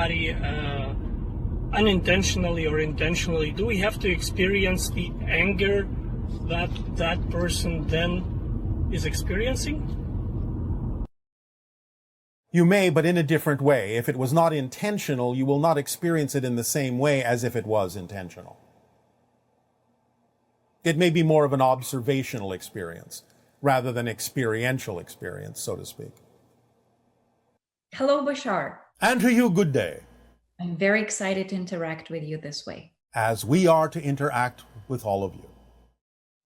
somebody unintentionally or intentionally, do we have to experience the anger that that person then is experiencing? You may, but in a different way. If it was not intentional, you will not experience it in the same way as if it was intentional. It may be more of an observational experience rather than experiential experience, so to speak. Hello, Bashar. And to you, good day. I'm very excited to interact with you this way. As we are to interact with all of you.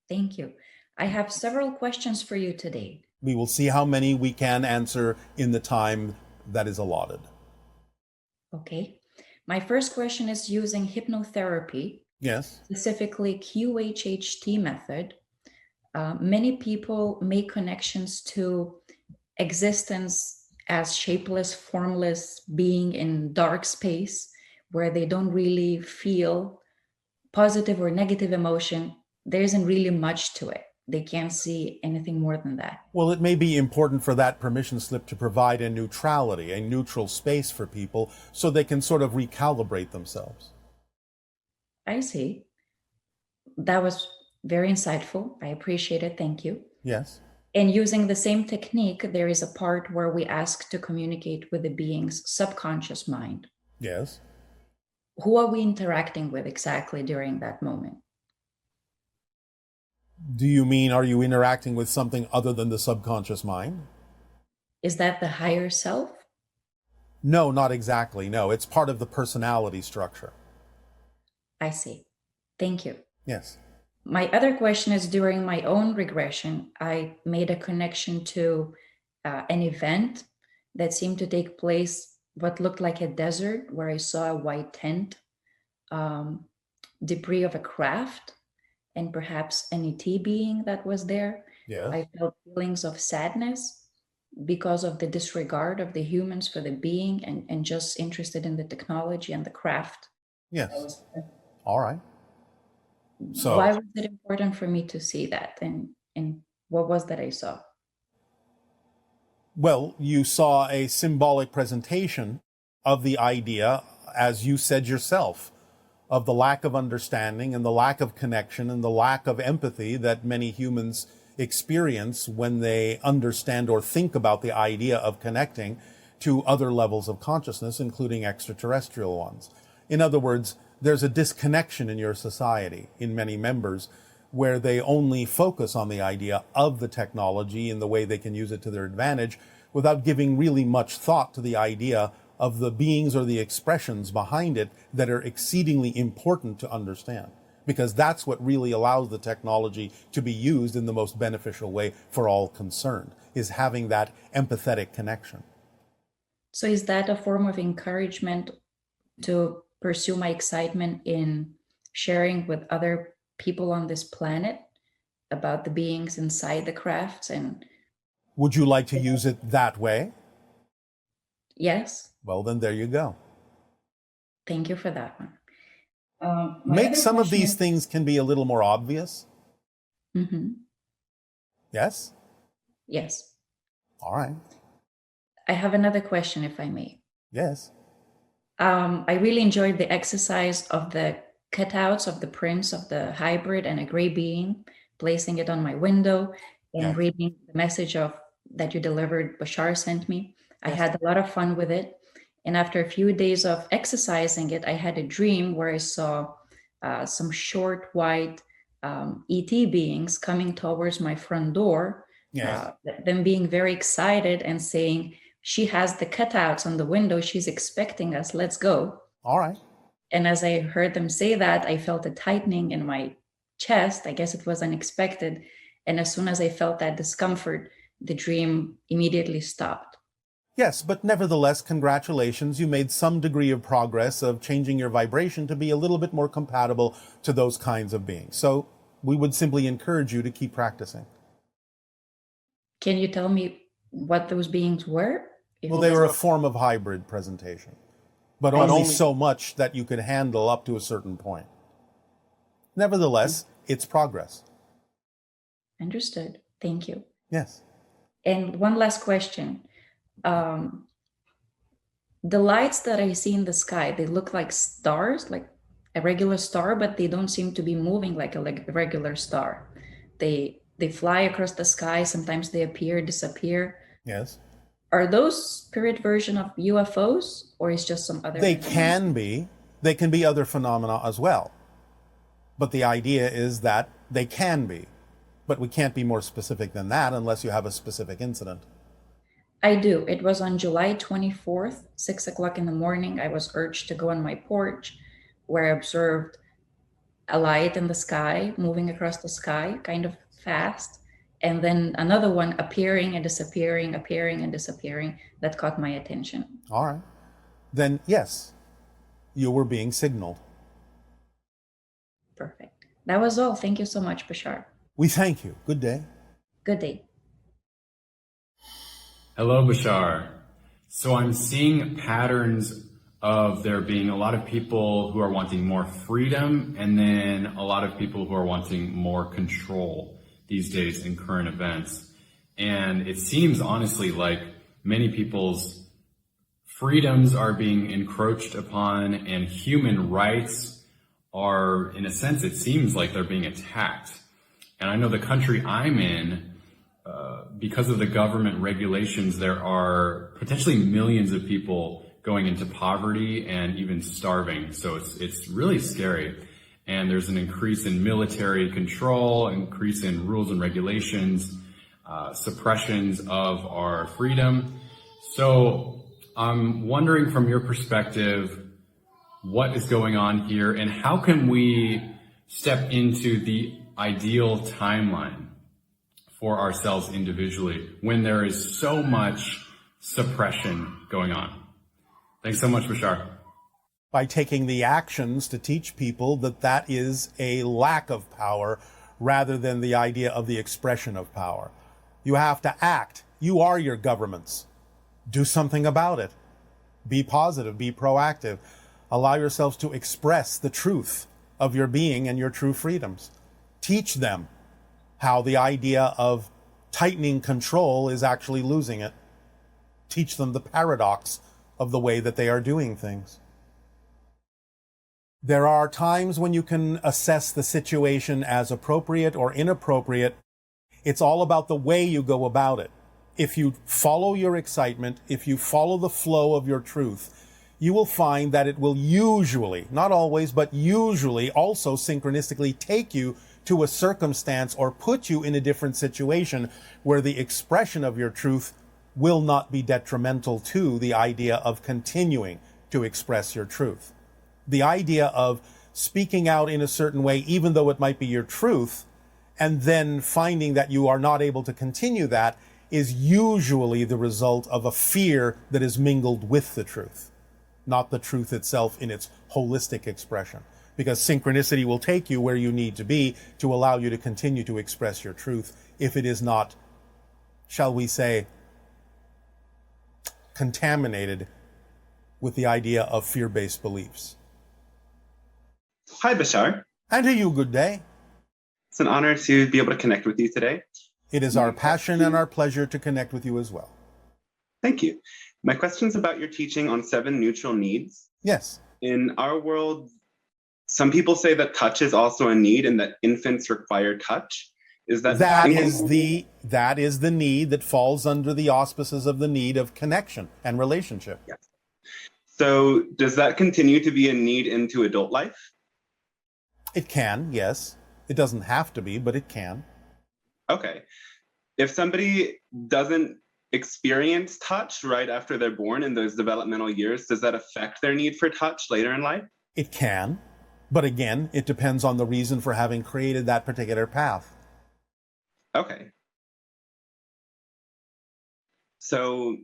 Thank you. I have several questions for you today. We will see how many we can answer in the time that is allotted. Okay. My first question is using hypnotherapy. Yes. Specifically QHHT method. Many people make connections to existence as shapeless, formless being in dark space where they don't really feel positive or negative emotion. There isn't really much to it. They can't see anything more than that. Well, it may be important for that permission slip to provide a neutrality, a neutral space for people so they can sort of recalibrate themselves. I see. That was very insightful. I appreciate it. Thank you. Yes. And using the same technique, there is a part where we ask to communicate with the being's subconscious mind. Yes. Who are we interacting with exactly during that moment? Do you mean, are you interacting with something other than the subconscious mind? Is that the higher self? No, not exactly. No, it's part of the personality structure. I see. Thank you. Yes. My other question is, during my own regression, I made a connection to an event that seemed to take place, what looked like a desert, where I saw a white tent, debris of a craft, and perhaps an ET being that was there. Yes. I felt feelings of sadness because of the disregard of the humans for the being and just interested in the technology and the craft. Yes. All right. So why was it important for me to see that? And what was that I saw? Well, you saw a symbolic presentation of the idea, as you said yourself, of the lack of understanding and the lack of connection and the lack of empathy that many humans experience when they understand or think about the idea of connecting to other levels of consciousness, including extraterrestrial ones. In other words, there's a disconnection in your society, in many members, where they only focus on the idea of the technology and the way they can use it to their advantage without giving really much thought to the idea of the beings or the expressions behind it that are exceedingly important to understand. Because that's what really allows the technology to be used in the most beneficial way for all concerned, is having that empathetic connection. So is that a form of encouragement to pursue my excitement in sharing with other people on this planet about the beings inside the crafts? And would you like to use it that way? Yes. Well, then there you go. Thank you for that one. Make some of these things can be a little more obvious. Mm-hmm. Yes? Yes. All right. I have another question, if I may. Yes. I really enjoyed the exercise of the cutouts of the prints of the hybrid and a gray being, placing it on my window and reading the message of that you delivered, Bashar sent me. I had a lot of fun with it. And after a few days of exercising it, I had a dream where I saw some short, white ET beings coming towards my front door, them being very excited and saying, "She has the cutouts on the window. She's expecting us. Let's go." All right. And as I heard them say that, I felt a tightening in my chest. I guess it was unexpected. And as soon as I felt that discomfort, the dream immediately stopped. Yes, but nevertheless, congratulations. You made some degree of progress of changing your vibration to be a little bit more compatible to those kinds of beings. So we would simply encourage you to keep practicing. Can you tell me what those beings were? Well, they were a form of hybrid presentation, but only so much that you could handle up to a certain point. Nevertheless, it's progress. Understood. Thank you. Yes. And one last question. The lights that I see in the sky, they look like stars, like a regular star, but they don't seem to be moving like a regular star. They fly across the sky. Sometimes they appear, disappear. Yes. Are those spirit version of UFOs, or is just some other? They can be. They can be other phenomena as well. But the idea is that they can be. But we can't be more specific than that unless you have a specific incident. I do. It was on July 24th, 6 o'clock in the morning. I was urged to go on my porch where I observed a light in the sky, moving across the sky, kind of fast. And then another one appearing and disappearing, appearing and disappearing, that caught my attention. All right. Then, yes, you were being signaled. Perfect. That was all. Thank you so much, Bashar. We thank you. Good day. Good day. Hello, Bashar. So I'm seeing patterns of there being a lot of people who are wanting more freedom and then a lot of people who are wanting more control these days in current events. And it seems honestly like many people's freedoms are being encroached upon and human rights are, in a sense, it seems like they're being attacked. And I know the country I'm in, because of the government regulations, there are potentially millions of people going into poverty and even starving. So it's really scary. And there's an increase in military control, increase in rules and regulations, suppressions of our freedom. So I'm wondering from your perspective, what is going on here and how can we step into the ideal timeline for ourselves individually when there is so much suppression going on? Thanks so much, Bashar. By taking the actions to teach people that that is a lack of power rather than the idea of the expression of power. You have to act. You are your governments. Do something about it. Be positive, be proactive. Allow yourselves to express the truth of your being and your true freedoms. Teach them how the idea of tightening control is actually losing it. Teach them the paradox of the way that they are doing things. There are times when you can assess the situation as appropriate or inappropriate. It's all about the way you go about it. If you follow your excitement, if you follow the flow of your truth, you will find that it will usually, not always, but usually also synchronistically take you to a circumstance or put you in a different situation where the expression of your truth will not be detrimental to the idea of continuing to express your truth. The idea of speaking out in a certain way, even though it might be your truth, and then finding that you are not able to continue that is usually the result of a fear that is mingled with the truth, not the truth itself in its holistic expression. Because synchronicity will take you where you need to be to allow you to continue to express your truth if it is not, shall we say, contaminated with the idea of fear-based beliefs. Hi, Bashar. And to you, good day. It's an honor to be able to connect with you today. It is our passion and our pleasure to connect with you as well. Thank you. My question is about your teaching on 7 neutral needs. Yes. In our world, some people say that touch is also a need and that infants require touch. Is that that is the need that falls under the auspices of the need of connection and relationship. Yes. So does that continue to be a need into adult life? It can, yes. It doesn't have to be, but it can. Okay. If somebody doesn't experience touch right after they're born in those developmental years, does that affect their need for touch later in life? It can. But again, it depends on the reason for having created that particular path. Okay. So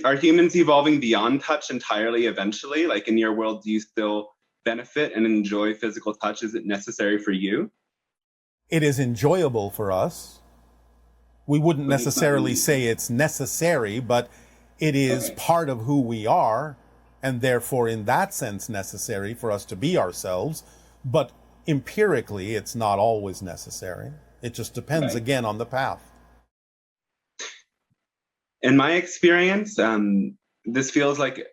are humans evolving beyond touch entirely eventually? Like in your world, do you still benefit and enjoy physical touch? Is it necessary for you? It is enjoyable for us. We wouldn't necessarily say it's necessary, but it is part of who we are, and therefore in that sense necessary for us to be ourselves. But empirically, it's not always necessary. It just depends again on the path. in my experience, this feels like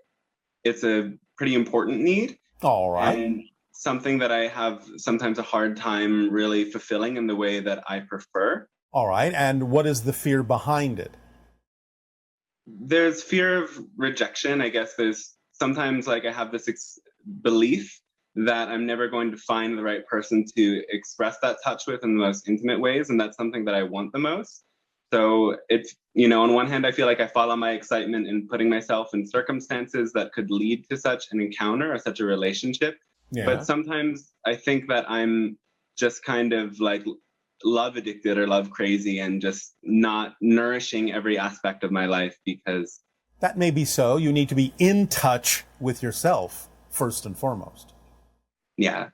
it's a pretty important need. All right. And something that I have sometimes a hard time really fulfilling in the way that I prefer. All right. And what is the fear behind it? There's fear of rejection. I guess there's sometimes like I have this belief that I'm never going to find the right person to express that touch with in the most intimate ways. And that's something that I want the most. So it's, on one hand, I feel like I follow my excitement in putting myself in circumstances that could lead to such an encounter or such a relationship. Yeah. But sometimes I think that I'm just kind of like love addicted or love crazy and just not nourishing every aspect of my life because... That may be so. You need to be in touch with yourself first and foremost. Yeah.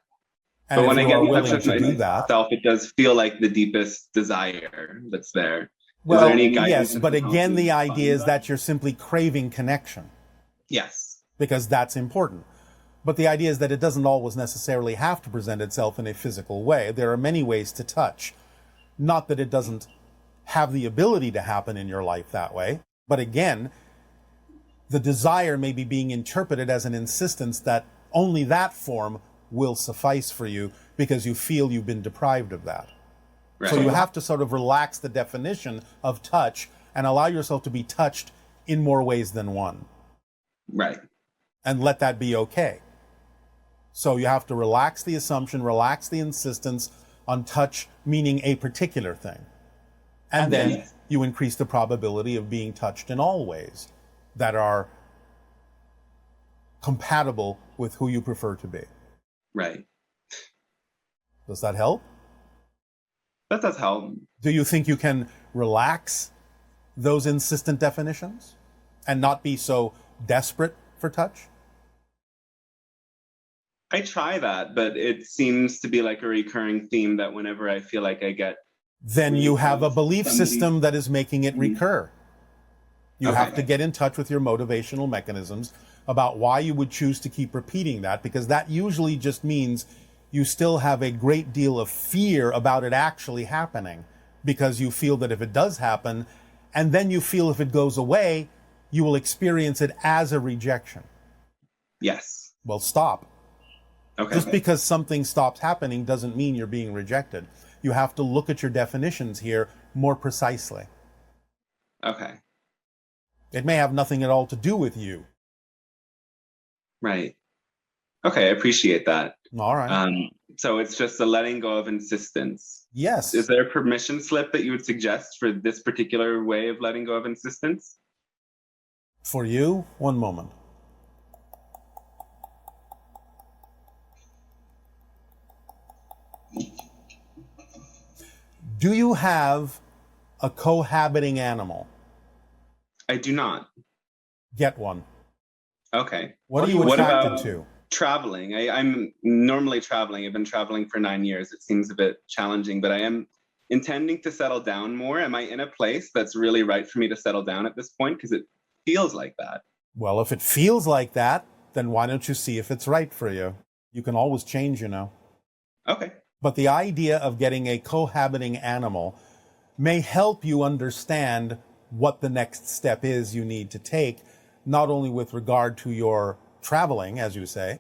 And but when I get in touch with myself, it does feel like the deepest desire that's there. Well, yes, but again, the idea is that you're simply craving connection. Yes. Because that's important. But the idea is that it doesn't always necessarily have to present itself in a physical way. There are many ways to touch. Not that it doesn't have the ability to happen in your life that way. But again, the desire may be being interpreted as an insistence that only that form will suffice for you because you feel you've been deprived of that. Right. So you have to sort of relax the definition of touch and allow yourself to be touched in more ways than one. Right. And let that be okay. So you have to relax the assumption, relax the insistence on touch meaning a particular thing. And then you increase the probability of being touched in all ways that are compatible with who you prefer to be. Right. Does that help? That does help. Do you think you can relax those insistent definitions and not be so desperate for touch? I try that, but it seems to be like a recurring theme that whenever I feel like I get... Then you have a belief system that is making it recur. You have to get in touch with your motivational mechanisms about why you would choose to keep repeating that, because that usually just means you still have a great deal of fear about it actually happening, because you feel that if it does happen, and then you feel if it goes away, you will experience it as a rejection. Yes. Well, stop. Okay. Just because something stops happening doesn't mean you're being rejected. You have to look at your definitions here more precisely. Okay. It may have nothing at all to do with you. Right. Okay, I appreciate that. All right. So it's just a letting go of insistence. Yes. Is there a permission slip that you would suggest for this particular way of letting go of insistence? For you, one moment. Do you have a cohabiting animal? I do not. Get one. Okay. What are you attracted to? Traveling. I'm normally traveling. I've been traveling for 9 years. It seems a bit challenging, but I am intending to settle down more. Am I in a place that's really right for me to settle down at this point? Because it feels like that. Well, if it feels like that, then why don't you see if it's right for you? You can always change, Okay. But the idea of getting a cohabiting animal may help you understand what the next step is you need to take, not only with regard to your traveling, as you say,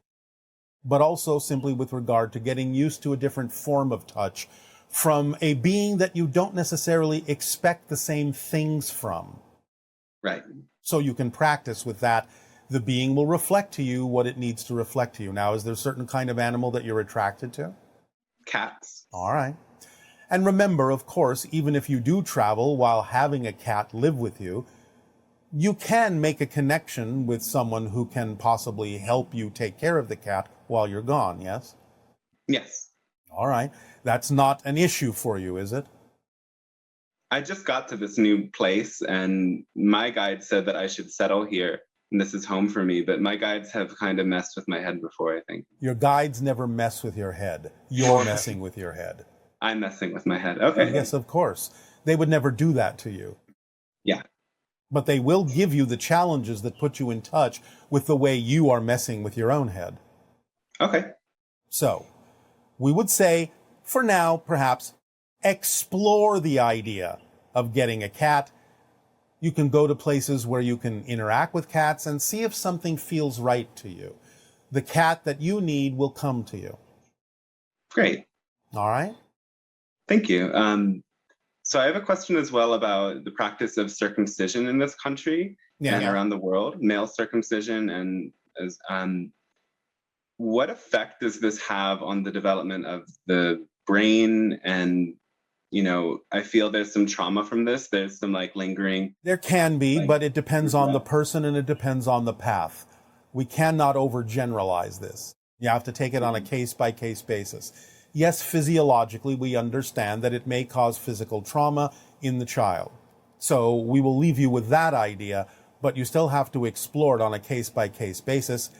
but also simply with regard to getting used to a different form of touch from a being that you don't necessarily expect the same things from. Right. So you can practice with that. The being will reflect to you what it needs to reflect to you. Now, is there a certain kind of animal that you're attracted to? Cats. All right. And remember, of course, even if you do travel while having a cat live with you, you can make a connection with someone who can possibly help you take care of the cat while you're gone, yes? Yes. All right. That's not an issue for you, is it? I just got to this new place and my guide said that I should settle here and this is home for me, but my guides have kind of messed with my head before, I think. Your guides never mess with your head. You're messing with your head. I'm messing with my head. Okay. Yes, of course. They would never do that to you. Yeah. But they will give you the challenges that put you in touch with the way you are messing with your own head. Okay. So, we would say, for now, perhaps, explore the idea of getting a cat You can go to places where you can interact with cats and see if something feels right to you. The cat that you need will come to you. Great. All right? Thank you. So I have a question as well about the practice of circumcision in this country and around the world, male circumcision, and what effect does this have on the development of the brain? And, you know, I feel there's some trauma from this. There's some like lingering. There can be, but it depends on the person and it depends on the path. We cannot overgeneralize this. You have to take it on a case-by-case basis. Yes, physiologically, we understand that it may cause physical trauma in the child. So we will leave you with that idea, but you still have to explore it on a case-by-case basis.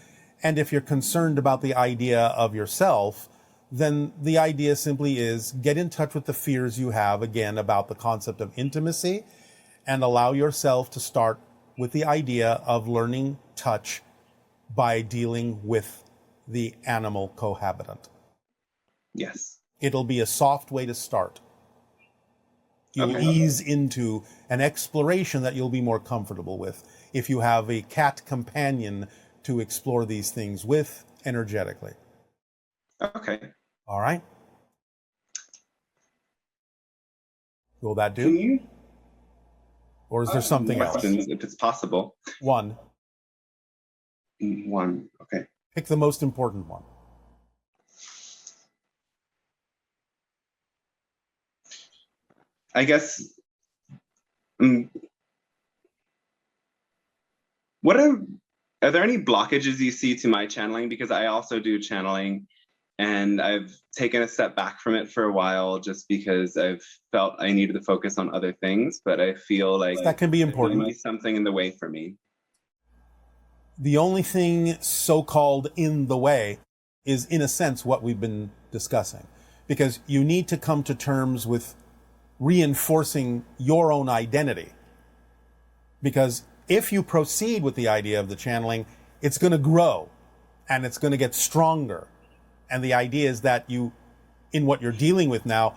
And if you're concerned about the idea of yourself, then the idea simply is get in touch with the fears you have, again, about the concept of intimacy, and allow yourself to start with the idea of learning touch by dealing with the animal cohabitant. Yes. It'll be a soft way to start. You'll ease into an exploration that you'll be more comfortable with if you have a cat companion to explore these things with energetically. Okay. All right? Will that do? Can you? Or is there something else? Questions, if it's possible. One. Okay. Pick the most important one. I guess, are there any blockages you see to my channeling? Because I also do channeling, and I've taken a step back from it for a while just because I've felt I needed to focus on other things, but I feel like that can be important. There might be something in the way for me. The only thing so-called in the way is, in a sense, what we've been discussing. Because you need to come to terms with reinforcing your own identity. Because if you proceed with the idea of the channeling, it's going to grow and it's going to get stronger. And the idea is that you, in what you're dealing with now,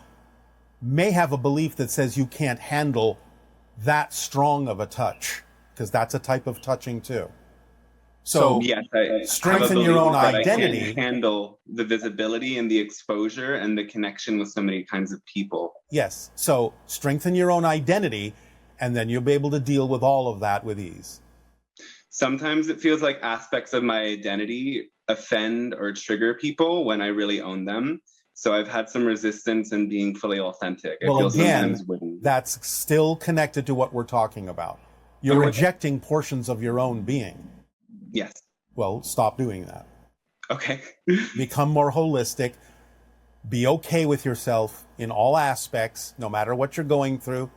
may have a belief that says you can't handle that strong of a touch, because that's a type of touching too. So yes, I strengthen your own identity. I can't handle the visibility and the exposure and the connection with so many kinds of people. Yes. So strengthen your own identity, and then you'll be able to deal with all of that with ease. Sometimes it feels like aspects of my identity offend or trigger people when I really own them. So I've had some resistance in being fully authentic. Well, I feel again, sometimes wouldn't. That's still connected to what we're talking about. You're rejecting portions of your own being. Yes. Well, stop doing that. Okay. Become more holistic. Be okay with yourself in all aspects, no matter what you're going through.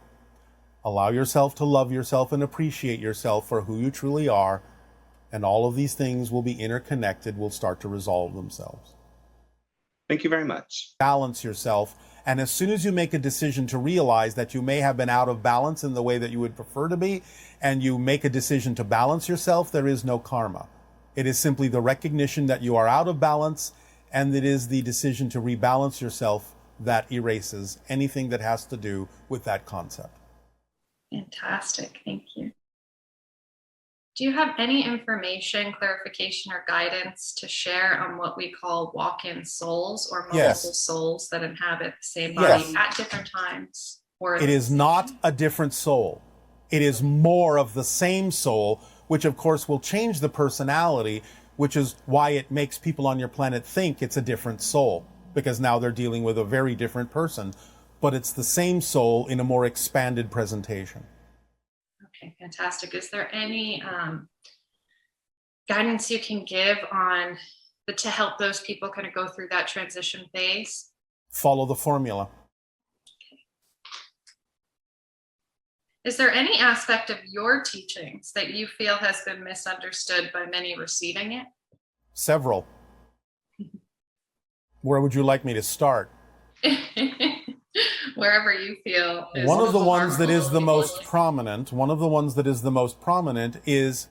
Allow yourself to love yourself and appreciate yourself for who you truly are. And all of these things will be interconnected, will start to resolve themselves. Thank you very much. Balance yourself. And as soon as you make a decision to realize that you may have been out of balance in the way that you would prefer to be, and you make a decision to balance yourself, there is no karma. It is simply the recognition that you are out of balance, and it is the decision to rebalance yourself that erases anything that has to do with that concept. Fantastic. Thank you. Do you have any information, clarification, or guidance to share on what we call walk-in souls or multiple souls that inhabit the same body at different times? Or it is not a different soul. It is more of the same soul, which of course will change the personality, which is why it makes people on your planet think it's a different soul, because now they're dealing with a very different person. But it's the same soul in a more expanded presentation. Okay, fantastic. Is there any guidance you can give on to help those people kind of go through that transition phase? Follow the formula. Okay. Is there any aspect of your teachings that you feel has been misunderstood by many receiving it? Several. Where would you like me to start? Wherever you feel. One of the ones that is the most prominent, is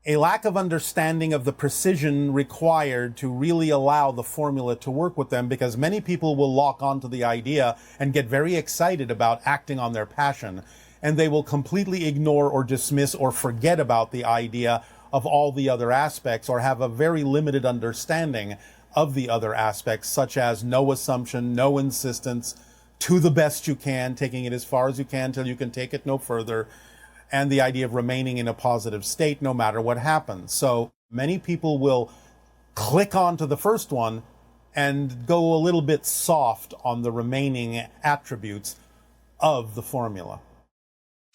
a lack of understanding of the precision required to really allow the formula to work with them, because many people will lock onto the idea and get very excited about acting on their passion, and they will completely ignore or dismiss or forget about the idea of all the other aspects, or have a very limited understanding of the other aspects, such as no assumption, no insistence, to the best you can, taking it as far as you can till you can take it no further, and the idea of remaining in a positive state no matter what happens. So many people will click onto the first one and go a little bit soft on the remaining attributes of the formula.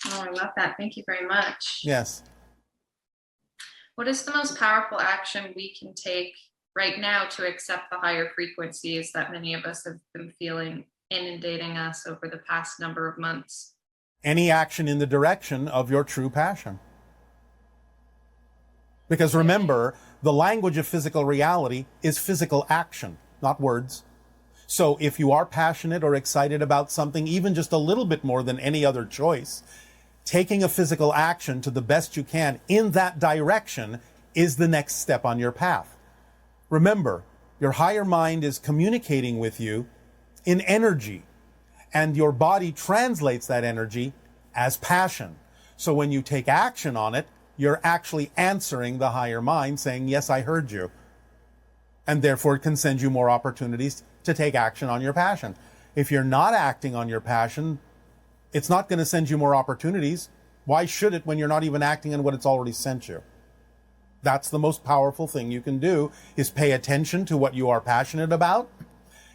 Oh, I love that. Thank you very much. Yes. What is the most powerful action we can take right now to accept the higher frequencies that many of us have been feeling inundating us over the past number of months? Any action in the direction of your true passion. Because remember, the language of physical reality is physical action, not words. So if you are passionate or excited about something, even just a little bit more than any other choice, taking a physical action to the best you can in that direction is the next step on your path. Remember, your higher mind is communicating with you in energy, and your body translates that energy as passion. So when you take action on it, you're actually answering the higher mind, saying, yes, I heard you. And therefore it can send you more opportunities to take action on your passion. If you're not acting on your passion, it's not going to send you more opportunities. Why should it when you're not even acting on what it's already sent you? That's the most powerful thing you can do, is pay attention to what you are passionate about.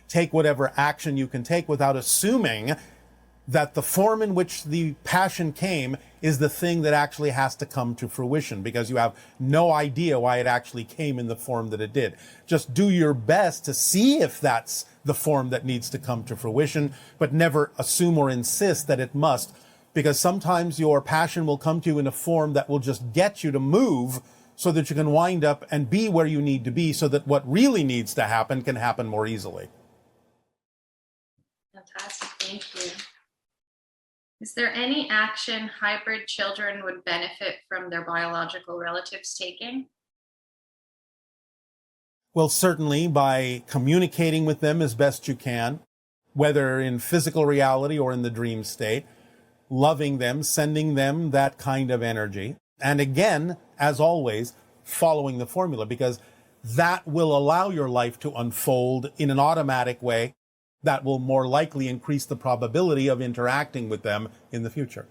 Take whatever action you can take without assuming that the form in which the passion came is the thing that actually has to come to fruition, because you have no idea why it actually came in the form that it did. Just do your best to see if that's the form that needs to come to fruition, but never assume or insist that it must, because sometimes your passion will come to you in a form that will just get you to move so that you can wind up and be where you need to be, so that what really needs to happen can happen more easily. Fantastic, thank you. Is there any action hybrid children would benefit from their biological relatives taking? Well, certainly by communicating with them as best you can, whether in physical reality or in the dream state, loving them, sending them that kind of energy. And again, as always, following the formula, because that will allow your life to unfold in an automatic way that will more likely increase the probability of interacting with them in the future.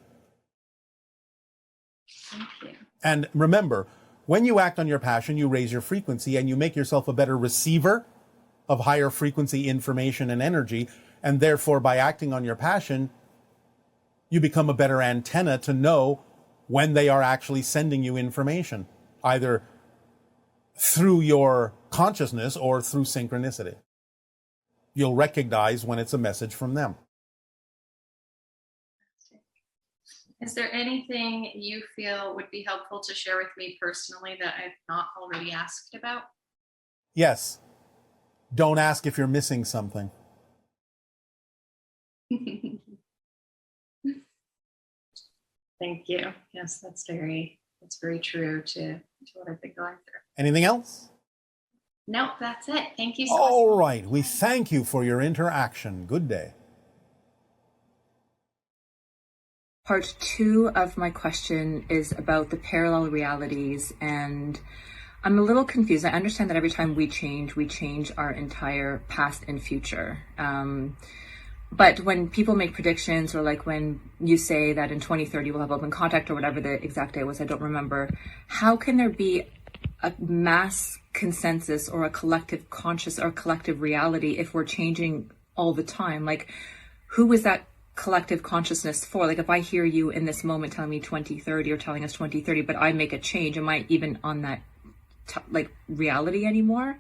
Thank you. And remember, when you act on your passion, you raise your frequency and you make yourself a better receiver of higher frequency information and energy. And therefore, by acting on your passion, you become a better antenna to know when they are actually sending you information, either through your consciousness or through synchronicity. You'll recognize when it's a message from them. Is there anything you feel would be helpful to share with me personally that I've not already asked about? Yes. Don't ask if you're missing something. Thank you. Yes, that's very true to what I've been going through. Anything else? Nope, that's it. Thank you so much. All right. We thank you for your interaction. Good day. Part 2 of my question is about the parallel realities, and I'm a little confused. I understand that every time we change our entire past and future. But when people make predictions, or like when you say that in 2030 we'll have open contact, or whatever the exact date was, I don't remember, how can there be a mass consensus or a collective conscious or collective reality if we're changing all the time? Like, who is that collective consciousness for? Like, if I hear you in this moment telling me 2030 or telling us 2030, but I make a change, am I even on that reality anymore?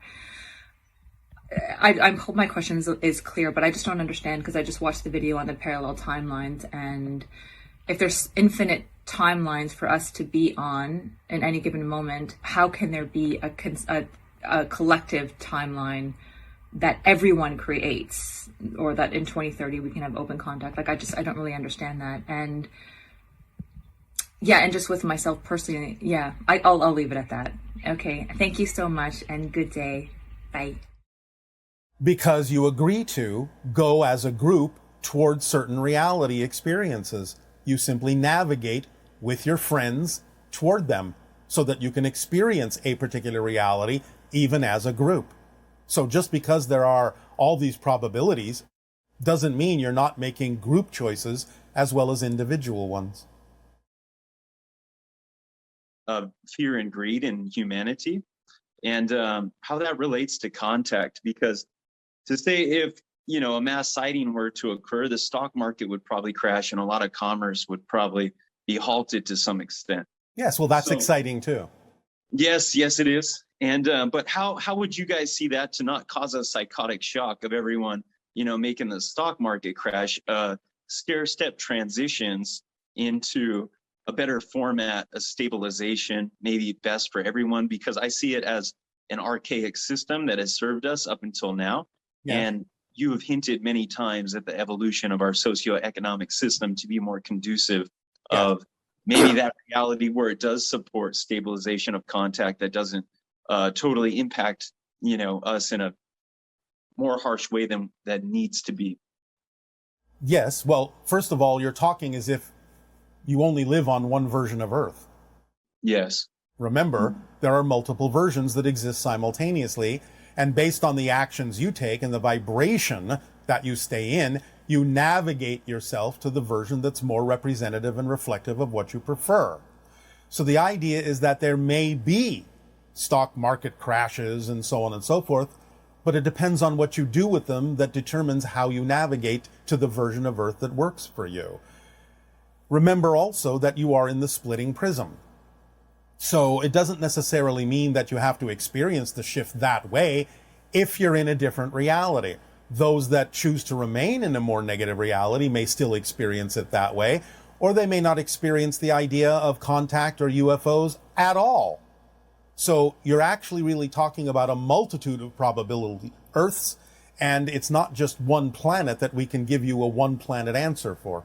I hope my question is clear, but I just don't understand, because I just watched the video on the parallel timelines, and if there's infinite timelines for us to be on in any given moment, how can there be a collective timeline that everyone creates, or that in 2030 we can have open contact? Like, I don't really understand that. And Yeah, and just with myself personally, yeah, I'll leave it at that. Okay, thank you so much, and good day. Bye. Because you agree to go as a group towards certain reality experiences. You simply navigate with your friends toward them so that you can experience a particular reality even as a group. So just because there are all these probabilities doesn't mean you're not making group choices as well as individual ones. Fear and greed in humanity, and how that relates to contact. Because to say if a mass sighting were to occur, the stock market would probably crash, and a lot of commerce would probably be halted to some extent. Yes, well, that's exciting too. Yes, it is. And but how would you guys see that to not cause a psychotic shock of everyone making the stock market crash? Stair-step transitions into a better format, a stabilization, maybe best for everyone, because I see it as an archaic system that has served us up until now. Yeah. And you have hinted many times at the evolution of our socioeconomic system to be more conducive of maybe that reality where it does support stabilization of contact that doesn't totally impact, us in a more harsh way than that needs to be. Yes. Well, first of all, you're talking as if you only live on one version of Earth. Yes. Remember, there are multiple versions that exist simultaneously, and based on the actions you take and the vibration that you stay in, you navigate yourself to the version that's more representative and reflective of what you prefer. So the idea is that there may be stock market crashes and so on and so forth, but it depends on what you do with them that determines how you navigate to the version of Earth that works for you. Remember also that you are in the splitting prism. So it doesn't necessarily mean that you have to experience the shift that way if you're in a different reality. Those that choose to remain in a more negative reality may still experience it that way, or they may not experience the idea of contact or UFOs at all. So you're actually really talking about a multitude of probability Earths, and it's not just one planet that we can give you a one planet answer for.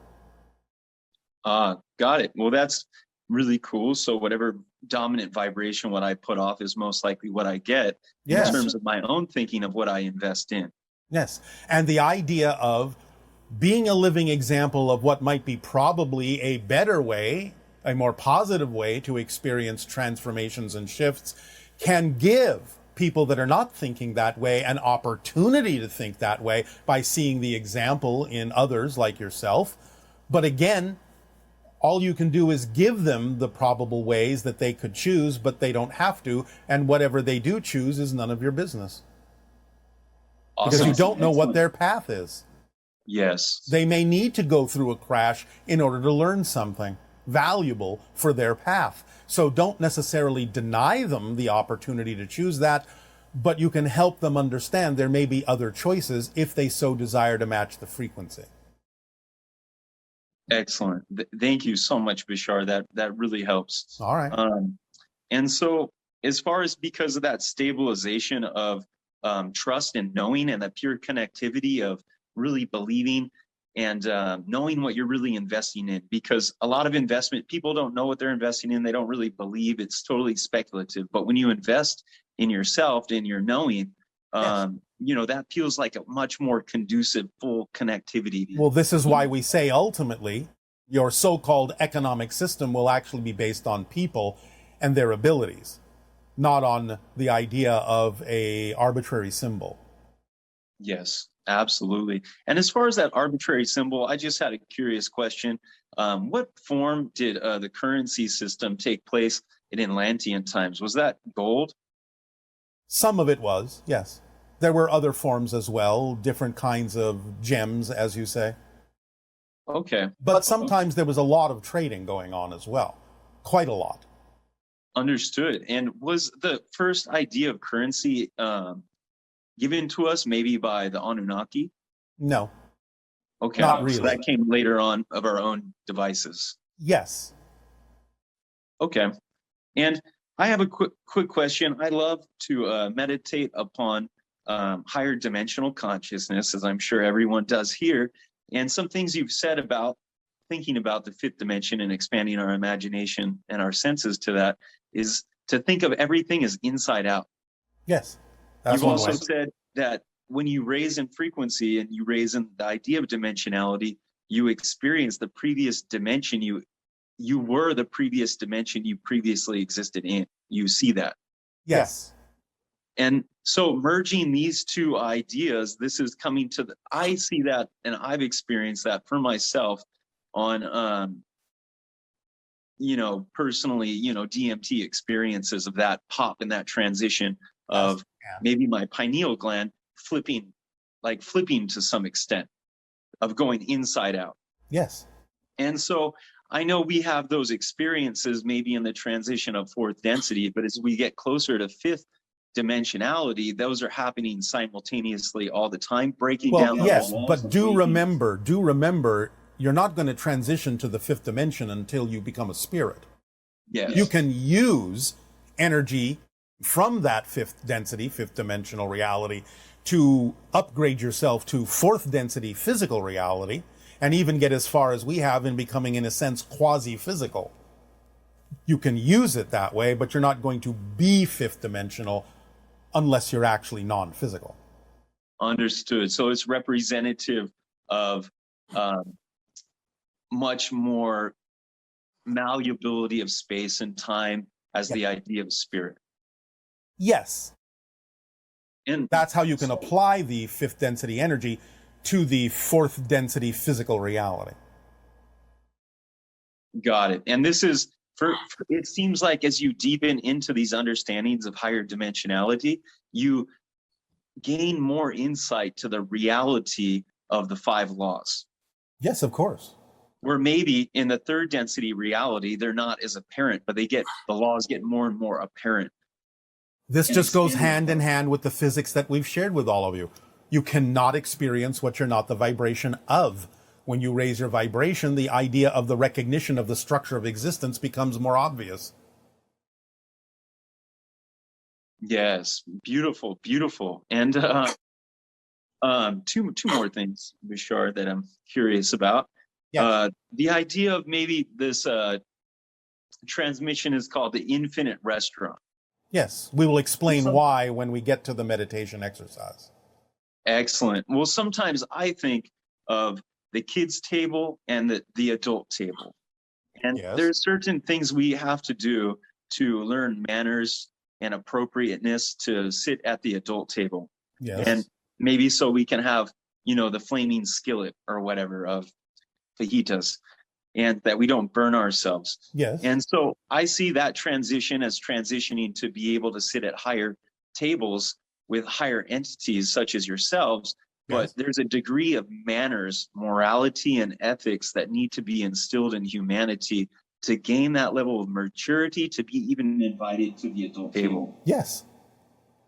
Got it. Well, that's really cool. So whatever dominant vibration what I put off is most likely what I get in terms of my own thinking of what I invest in. Yes. And the idea of being a living example of what might be probably a better way, a more positive way to experience transformations and shifts can give people that are not thinking that way an opportunity to think that way by seeing the example in others like yourself. But again, all you can do is give them the probable ways that they could choose, but they don't have to. And whatever they do choose is none of your business. Awesome. Because you don't know what their path is. Yes. They may need to go through a crash in order to learn something valuable for their path. So don't necessarily deny them the opportunity to choose that, but you can help them understand there may be other choices if they so desire to match the frequency. Excellent. Thank you so much, Bashar. That really helps. All right. And so as far as because of that stabilization of trust and knowing and that pure connectivity of really believing and knowing what you're really investing in, because a lot of investment, people don't know what they're investing in. They don't really believe. It's totally speculative. But when you invest in yourself, in your knowing, that feels like a much more conducive, full connectivity. Well, this is why we say ultimately your so-called economic system will actually be based on people and their abilities, not on the idea of a arbitrary symbol. Yes, absolutely. And as far as that arbitrary symbol, I just had a curious question. What form did the currency system take place in Atlantean times? Was that gold? Some of it was, yes. There were other forms as well, different kinds of gems, as you say. Okay. But sometimes there was a lot of trading going on as well. Quite a lot. Understood. And was the first idea of currency given to us maybe by the Anunnaki? No. Okay. Not really. So that came later on of our own devices. Yes. Okay. And I have a quick question. I love to meditate upon higher dimensional consciousness, as I'm sure everyone does here. And some things you've said about thinking about the fifth dimension and expanding our imagination and our senses to that is to think of everything as inside out. Yes. That's You've one also way. said that when you raise in frequency and you raise in the idea of dimensionality, you experience the previous dimension. You were the previous dimension you previously existed in. You see that. Yes. And so merging these two ideas, this is coming to I see that, and I've experienced that for myself on, personally, DMT experiences of that pop and that transition of maybe my pineal gland flipping to some extent, of going inside out. Yes. And so I know we have those experiences maybe in the transition of fourth density, but as we get closer to fifth dimensionality, those are happening simultaneously all the time, breaking down the yes, walls. but do remember, you're not going to transition to the fifth dimension until you become a spirit. Yes. You can use energy from that fifth density, fifth dimensional reality, to upgrade yourself to fourth density physical reality, and even get as far as we have in becoming, in a sense, quasi-physical. You can use it that way, but you're not going to be fifth dimensional unless you're actually non-physical. Understood. So it's representative of much more malleability of space and time as the idea of spirit. Yes. And that's how you can apply the fifth density energy to the fourth density physical reality. Got it. And this is, it seems like as you deepen into these understandings of higher dimensionality, you gain more insight to the reality of the five laws. Yes, of course. Where maybe in the third density reality, they're not as apparent, but the laws get more and more apparent. This just goes hand in hand with the physics that we've shared with all of you. You cannot experience what you're not the vibration of. When you raise your vibration, the idea of the recognition of the structure of existence becomes more obvious. Yes, beautiful, beautiful. And two more things, Bashar, that I'm curious about. Yes. The idea of maybe this transmission is called the infinite restaurant. Yes, we will explain why when we get to the meditation exercise. Excellent. Well, sometimes I think of the kids' table and the adult table. And there's certain things we have to do to learn manners and appropriateness to sit at the adult table. Yes. And maybe so we can have, the flaming skillet or whatever of fajitas, and that we don't burn ourselves. Yes. And so I see that transition as transitioning to be able to sit at higher tables with higher entities such as yourselves. But there's a degree of manners, morality, and ethics that need to be instilled in humanity to gain that level of maturity to be even invited to the adult table. Yes.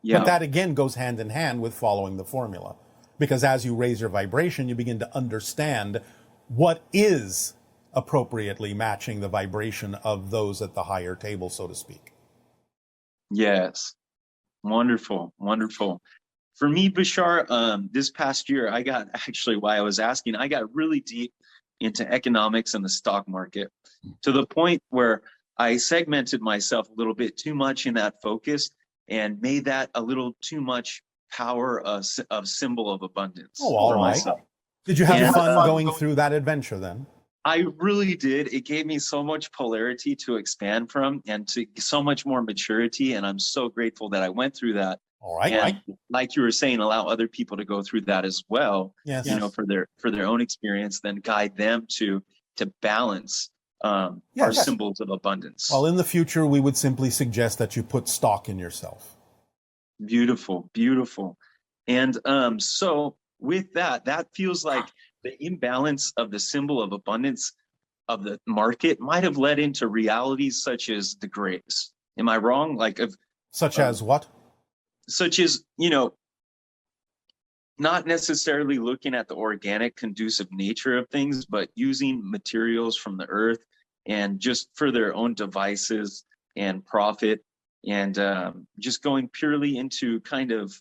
Yeah. But that again goes hand in hand with following the formula. Because as you raise your vibration, you begin to understand what is appropriately matching the vibration of those at the higher table, so to speak. Yes. Wonderful. Wonderful. For me, Bashar, this past year, I got really deep into economics and the stock market to the point where I segmented myself a little bit too much in that focus and made that a little too much power of symbol of abundance. Oh, all right. Myself. Did you have fun going through that adventure then? I really did. It gave me so much polarity to expand from and to so much more maturity. And I'm so grateful that I went through that. All right. And like you were saying, allow other people to go through that as well. Yes. For their own experience, then guide them to balance our symbols of abundance. Well, in the future, we would simply suggest that you put stock in yourself. Beautiful, beautiful. And so with that feels like the imbalance of the symbol of abundance of the market might have led into realities such as the graves. Am I wrong? Such as what? Such as, not necessarily looking at the organic, conducive nature of things, but using materials from the earth and just for their own devices and profit, and just going purely into kind of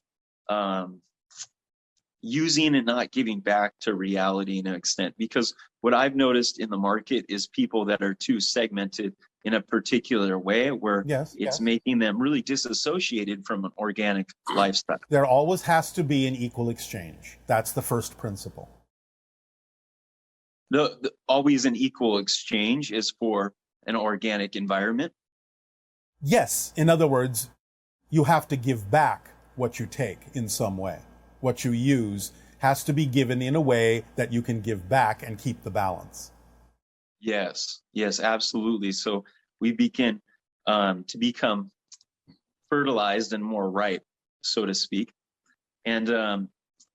using and not giving back to reality in an extent. Because what I've noticed in the market is people that are too segmented in a particular way where it's making them really disassociated from an organic lifestyle. There always has to be an equal exchange. That's the first principle. Always an equal exchange is for an organic environment. Yes. In other words, you have to give back what you take in some way. What you use has to be given in a way that you can give back and keep the balance. Yes, absolutely. So we begin to become fertilized and more ripe, so to speak. And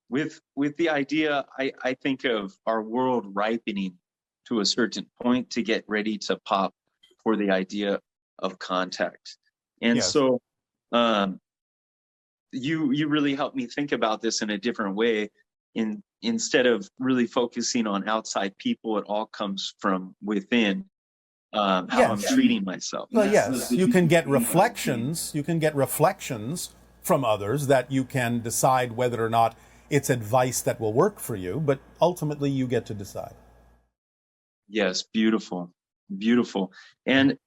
with the idea, I think of our world ripening to a certain point to get ready to pop for the idea of contact. And so you really helped me think about this in a different way. Instead of really focusing on outside people, it all comes from within. How I'm treating myself. Well, yes, you can get reflections. You can get reflections from others that you can decide whether or not it's advice that will work for you, but ultimately you get to decide. Yes, beautiful. And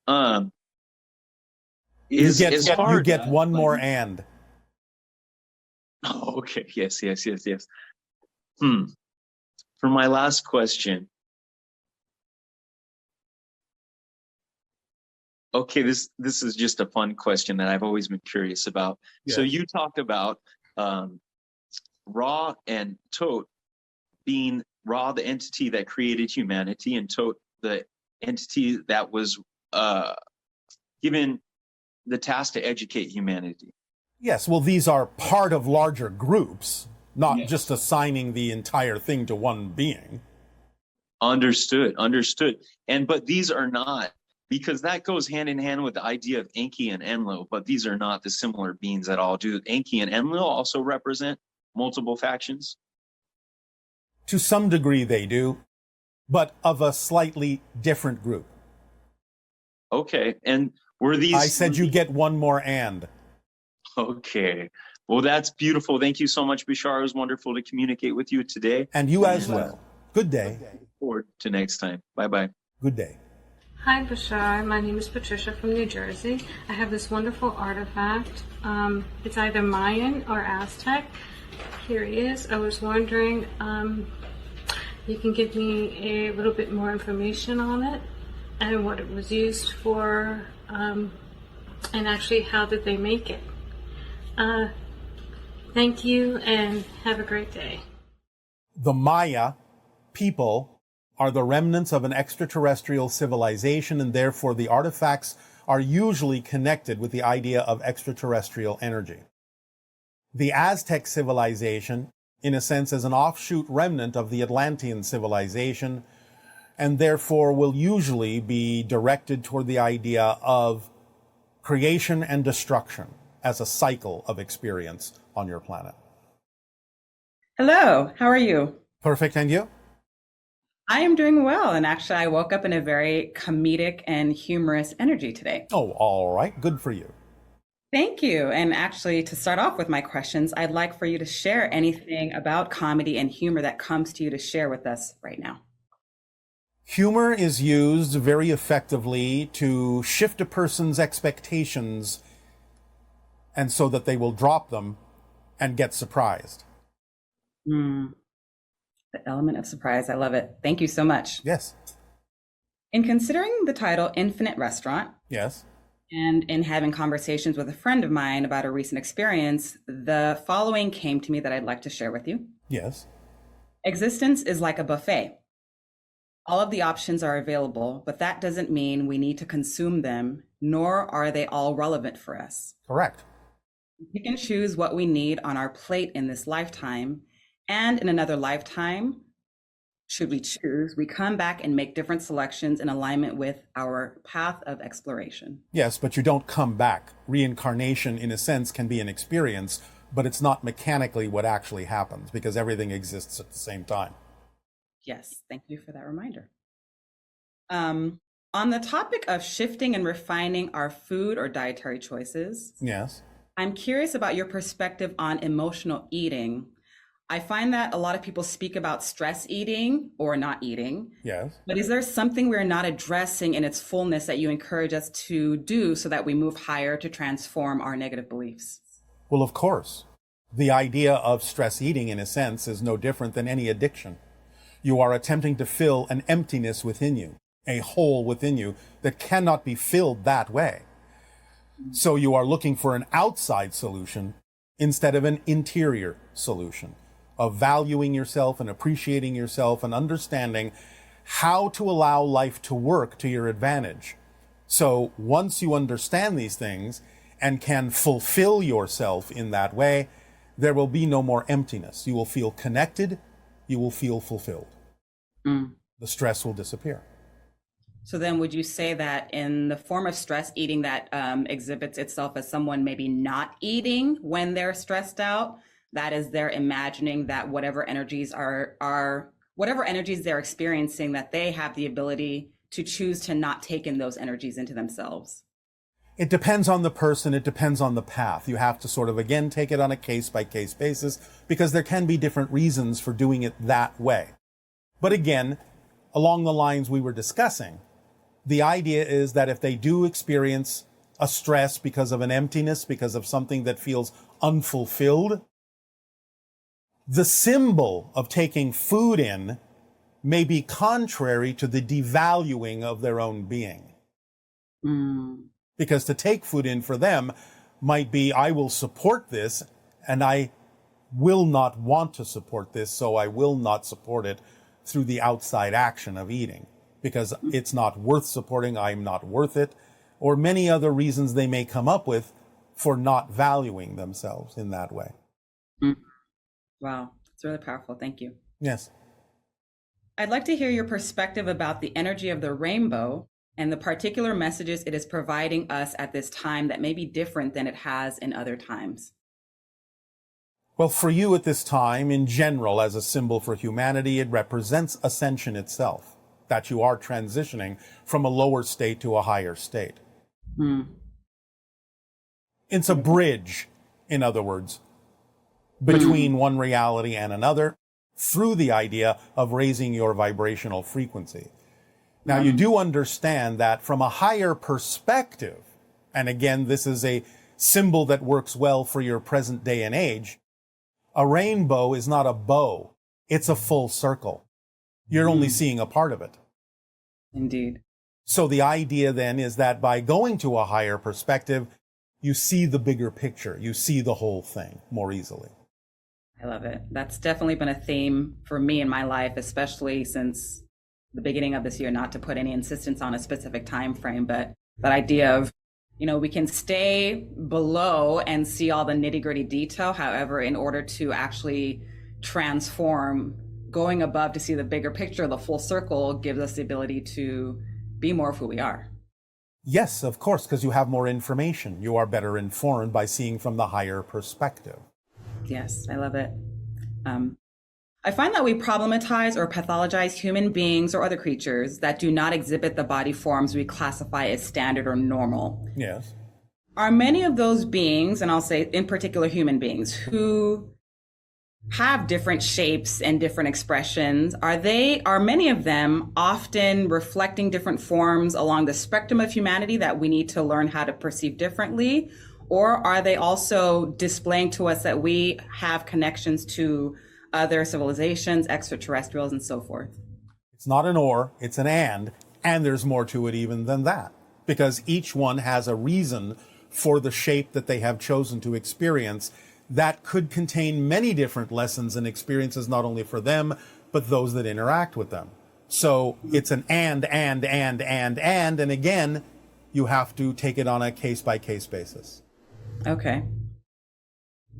you get one more and. Oh, okay. Yes. For my last question. Okay, this is just a fun question that I've always been curious about. So you talked about Ra and Tot being Ra, the entity that created humanity, and Tot, the entity that was given the task to educate humanity. Yes, well, these are part of larger groups, not just assigning the entire thing to one being. Understood. But these are not, because that goes hand in hand with the idea of Enki and Enlil, but these are not the similar beings at all. Do Enki and Enlil also represent multiple factions? To some degree they do, but of a slightly different group. Okay, and were these... I said you get one more and. Okay. Well, that's beautiful. Thank you so much, Bashar. It was wonderful to communicate with you today. And you as well. Good day. Look forward to next time. Bye-bye. Good day. Hi, Bashar. My name is Patricia from New Jersey. I have this wonderful artifact. It's either Mayan or Aztec. Here it is. I was wondering, you can give me a little bit more information on it and what it was used for, and actually how did they make it. Thank you and have a great day. The Maya people are the remnants of an extraterrestrial civilization, and therefore the artifacts are usually connected with the idea of extraterrestrial energy. The Aztec civilization, in a sense, is an offshoot remnant of the Atlantean civilization, and therefore will usually be directed toward the idea of creation and destruction as a cycle of experience on your planet. Hello, how are you? Perfect, and you? I am doing well, and actually I woke up in a very comedic and humorous energy today. Oh, all right, good for you. Thank you. And actually, to start off with my questions, I'd like for you to share anything about comedy and humor that comes to you to share with us right now. Humor is used very effectively to shift a person's expectations, and so that they will drop them and get surprised. The element of surprise. I love it. Thank you so much. Yes. In considering the title Infinite Restaurant. Yes. And in having conversations with a friend of mine about a recent experience, the following came to me that I'd like to share with you. Yes. Existence is like a buffet. All of the options are available, but that doesn't mean we need to consume them, nor are they all relevant for us. Correct. We can choose what we need on our plate in this lifetime, and in another lifetime, should we choose, we come back and make different selections in alignment with our path of exploration. Yes, but you don't come back. Reincarnation, in a sense, can be an experience, but it's not mechanically what actually happens, because everything exists at the same time. Yes, thank you for that reminder. On the topic of shifting and refining our food or dietary choices, yes, I'm curious about your perspective on emotional eating. I find that a lot of people speak about stress eating or not eating. Yes. But is there something we're not addressing in its fullness that you encourage us to do so that we move higher to transform our negative beliefs? Well, of course. The idea of stress eating, in a sense, is no different than any addiction. You are attempting to fill an emptiness within you, a hole within you that cannot be filled that way. So you are looking for an outside solution instead of an interior solution of valuing yourself and appreciating yourself and understanding how to allow life to work to your advantage. So once you understand these things and can fulfill yourself in that way, there will be no more emptiness. You will feel connected. You will feel fulfilled. The stress will disappear. So then would you say that in the form of stress eating that exhibits itself as someone maybe not eating when they're stressed out, that is they're imagining that whatever energies whatever energies they're experiencing, that they have the ability to choose to not take in those energies into themselves? It depends on the person. It depends on the path. You have to sort of, again, take it on a case-by-case basis because there can be different reasons for doing it that way. But again, along the lines we were discussing, the idea is that if they do experience a stress because of an emptiness, because of something that feels unfulfilled, the symbol of taking food in may be contrary to the devaluing of their own being. Because to take food in for them might be, I will support this and I will not want to support this, so I will not support it through the outside action of eating because it's not worth supporting, I'm not worth it, or many other reasons they may come up with for not valuing themselves in that way. Wow, it's really powerful. Thank you. Yes. I'd like to hear your perspective about the energy of the rainbow and the particular messages it is providing us at this time that may be different than it has in other times. Well, for you at this time, in general, as a symbol for humanity, it represents ascension itself, that you are transitioning from a lower state to a higher state. It's a bridge, in other words, between one reality and another through the idea of raising your vibrational frequency. Now, you do understand that from a higher perspective, and again, this is a symbol that works well for your present day and age, a rainbow is not a bow, it's a full circle. You're only seeing a part of it. Indeed. So the idea then is that by going to a higher perspective, you see the bigger picture, you see the whole thing more easily. I love it. That's definitely been a theme for me in my life, especially since the beginning of this year, not to put any insistence on a specific time frame, but that idea of, we can stay below and see all the nitty-gritty detail. However, in order to actually transform, going above to see the bigger picture, the full circle, gives us the ability to be more of who we are. Yes, of course, because you have more information. You are better informed by seeing from the higher perspective. Yes, I love it. I find that we problematize or pathologize human beings or other creatures that do not exhibit the body forms we classify as standard or normal. Yes. Are many of those beings, and I'll say in particular human beings, who have different shapes and different expressions, are many of them often reflecting different forms along the spectrum of humanity that we need to learn how to perceive differently? Or are they also displaying to us that we have connections to other civilizations, extraterrestrials, and so forth? It's not an or, it's an and there's more to it even than that. Because each one has a reason for the shape that they have chosen to experience that could contain many different lessons and experiences, not only for them, but those that interact with them. So it's an and again, you have to take it on a case-by-case basis. Okay.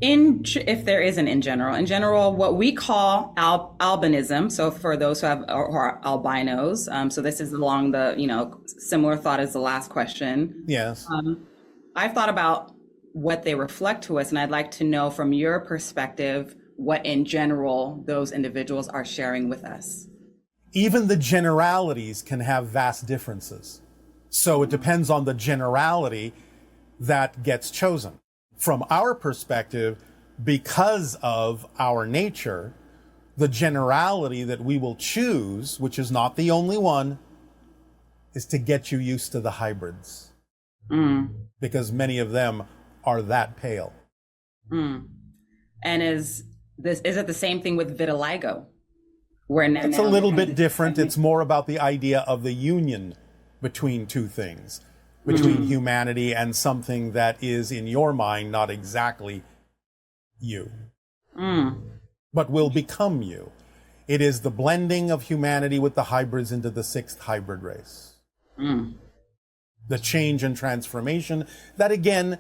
If there isn't in general, what we call albinism. So for those who are albinos, so this is along the, similar thought as the last question. Yes. I've thought about what they reflect to us, and I'd like to know from your perspective what in general those individuals are sharing with us. Even the generalities can have vast differences. So it depends on the generality that gets chosen. From our perspective, because of our nature, the generality that we will choose, which is not the only one, is to get you used to the hybrids. Because many of them are that pale. And is it the same thing with vitiligo? It's a little bit different. It's more about the idea of the union between two things, between humanity and something that is in your mind not exactly you, but will become you. It is the blending of humanity with the hybrids into the sixth hybrid race. The change and transformation that, again,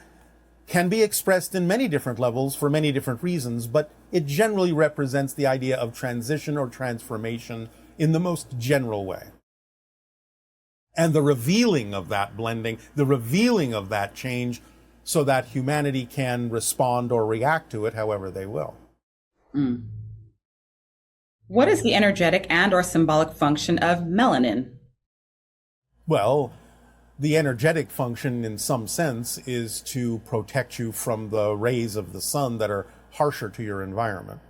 can be expressed in many different levels for many different reasons, but it generally represents the idea of transition or transformation in the most general way. And the revealing of that blending, the revealing of that change, so that humanity can respond or react to it however they will. What is the energetic and or symbolic function of melanin? Well, the energetic function in some sense is to protect you from the rays of the sun that are harsher to your environment.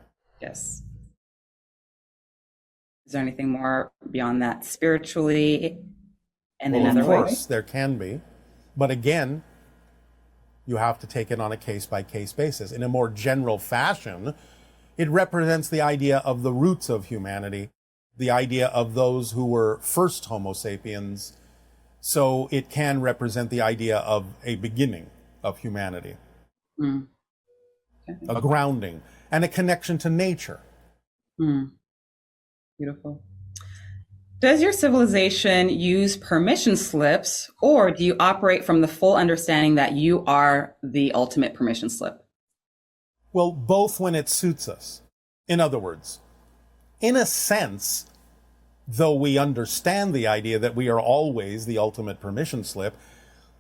Yes. Is there anything more beyond that spiritually and in other ways? Of course, there can be. But again, you have to take it on a case-by-case basis. In a more general fashion, it represents the idea of the roots of humanity, the idea of those who were first Homo sapiens. So it can represent the idea of a beginning of humanity, a grounding, and a connection to nature. Beautiful. Does your civilization use permission slips, or do you operate from the full understanding that you are the ultimate permission slip? Well, both when it suits us. In other words, in a sense, though we understand the idea that we are always the ultimate permission slip,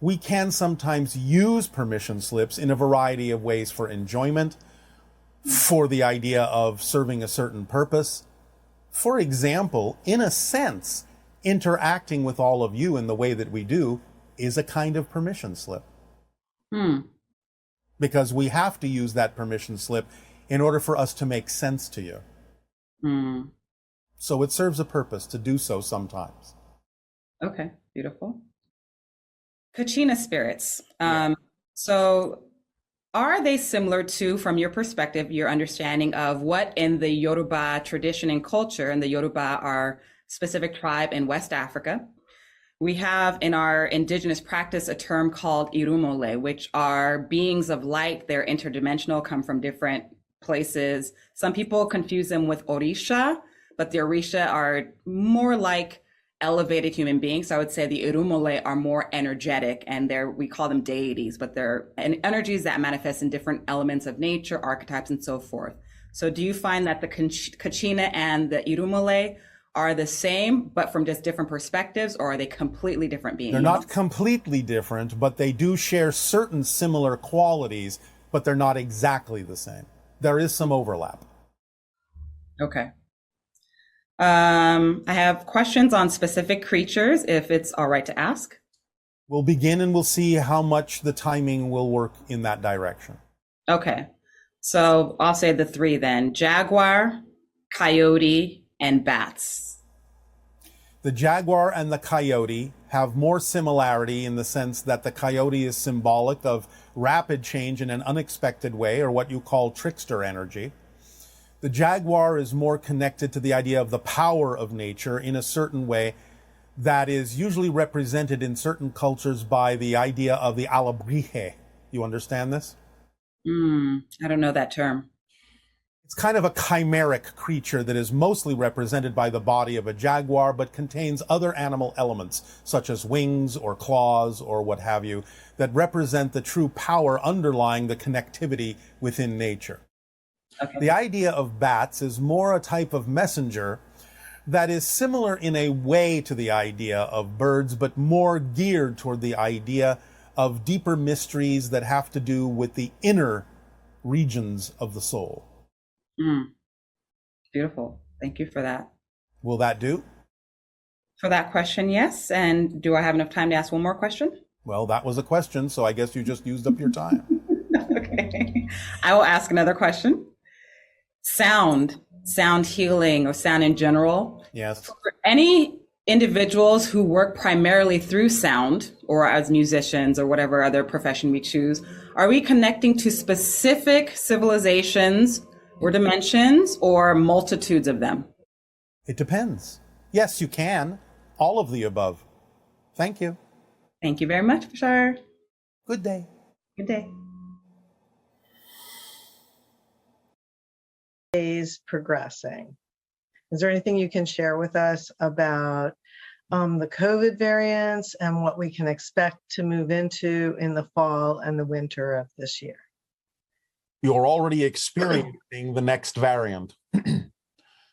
we can sometimes use permission slips in a variety of ways for enjoyment, for the idea of serving a certain purpose. For example, in a sense, interacting with all of you in the way that we do is a kind of permission slip. Because we have to use that permission slip in order for us to make sense to you. So it serves a purpose to do so sometimes. Okay, beautiful. Kachina spirits. So are they similar to, from your perspective, your understanding of what in the Yoruba tradition and culture, and the Yoruba are specific tribe in West Africa, we have in our indigenous practice a term called irumole, which are beings of light. They're interdimensional, come from different places. Some people confuse them with orisha, but the orisha are more like elevated human beings. So I would say the irumole are more energetic, and we call them deities, but they're energies that manifest in different elements of nature, archetypes, and so forth. So do you find that the Kachina and the irumole are the same, but from just different perspectives, or are they completely different beings? They're not completely different, but they do share certain similar qualities, but they're not exactly the same. There is some overlap. Okay. I have questions on specific creatures, if it's all right to ask. We'll begin and we'll see how much the timing will work in that direction. Okay. So I'll say the three then: jaguar, coyote, and bats. The jaguar and the coyote have more similarity in the sense that the coyote is symbolic of rapid change in an unexpected way, or what you call trickster energy. The jaguar is more connected to the idea of the power of nature in a certain way that is usually represented in certain cultures by the idea of the alebrije. You understand this? I don't know that term. It's kind of a chimeric creature that is mostly represented by the body of a jaguar, but contains other animal elements, such as wings or claws or what have you, that represent the true power underlying the connectivity within nature. Okay. The idea of bats is more a type of messenger that is similar in a way to the idea of birds, but more geared toward the idea of deeper mysteries that have to do with the inner regions of the soul. Beautiful. Thank you for that. Will that do? For that question, yes. And do I have enough time to ask one more question? Well, that was a question, so I guess you just used up your time. Okay. Okay. I will ask another question. Sound healing, or sound in general. Yes. For any individuals who work primarily through sound, or as musicians or whatever other profession we choose, are we connecting to specific civilizations or dimensions, or multitudes of them? It depends. Yes, you can. All of the above. Thank you. Thank you very much, Bashar. Good day. Good day. Days progressing. Is there anything you can share with us about the COVID variants and what we can expect to move into in the fall and the winter of this year? You're already experiencing the next variant.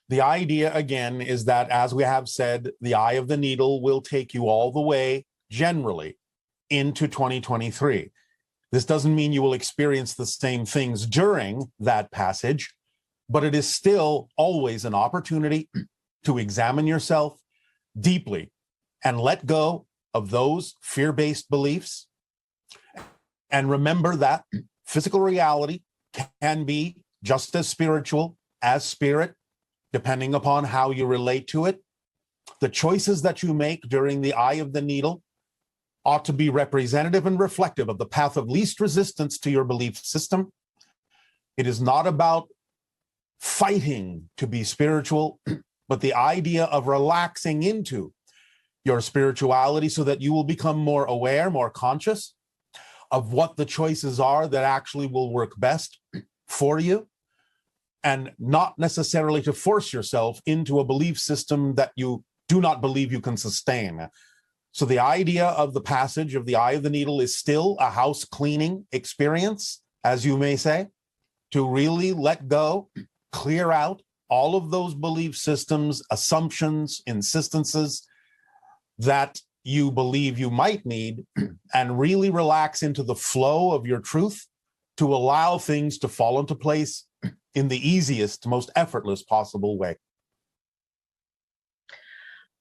The idea, again, is that, as we have said, the eye of the needle will take you all the way, generally, into 2023. This doesn't mean you will experience the same things during that passage, but it is still always an opportunity to examine yourself deeply and let go of those fear-based beliefs. And remember that physical reality can be just as spiritual as spirit, depending upon how you relate to it. The choices that you make during the eye of the needle ought to be representative and reflective of the path of least resistance to your belief system. It is not about fighting to be spiritual, but the idea of relaxing into your spirituality so that you will become more aware, more conscious of what the choices are that actually will work best for you, and not necessarily to force yourself into a belief system that you do not believe you can sustain. So the idea of the passage of the eye of the needle is still a house cleaning experience, as you may say, to really let go, clear out all of those belief systems, assumptions, insistences that you believe you might need, and really relax into the flow of your truth to allow things to fall into place in the easiest, most effortless possible way.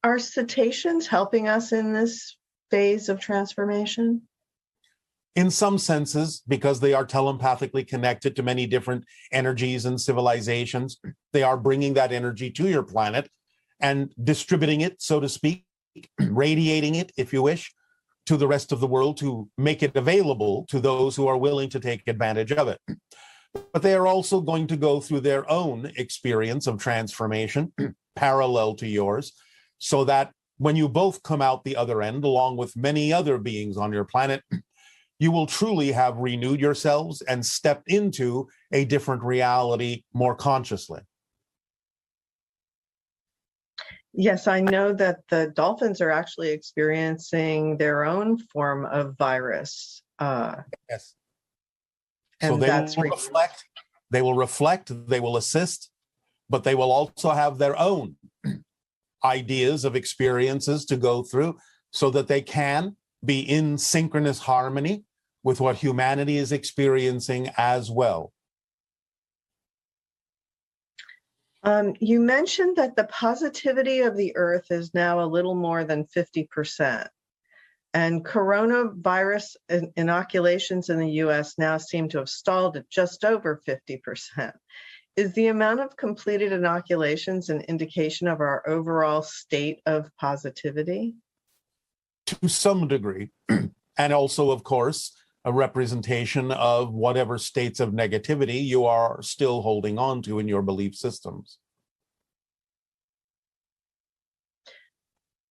Are cetaceans helping us in this phase of transformation? In some senses, because they are telepathically connected to many different energies and civilizations, they are bringing that energy to your planet and distributing it, so to speak, radiating it, if you wish, to the rest of the world to make it available to those who are willing to take advantage of it. But they are also going to go through their own experience of transformation parallel to yours, so that when you both come out the other end, along with many other beings on your planet, you will truly have renewed yourselves and stepped into a different reality more consciously. Yes, I know that the dolphins are actually experiencing their own form of virus. Yes. And so they will reflect, they will assist, but they will also have their own ideas of experiences to go through so that they can be in synchronous harmony with what humanity is experiencing as well. You mentioned that the positivity of the Earth is now a little more than 50%. And coronavirus inoculations in the US now seem to have stalled at just over 50%. Is the amount of completed inoculations an indication of our overall state of positivity? To some degree, and also, of course, a representation of whatever states of negativity you are still holding on to in your belief systems.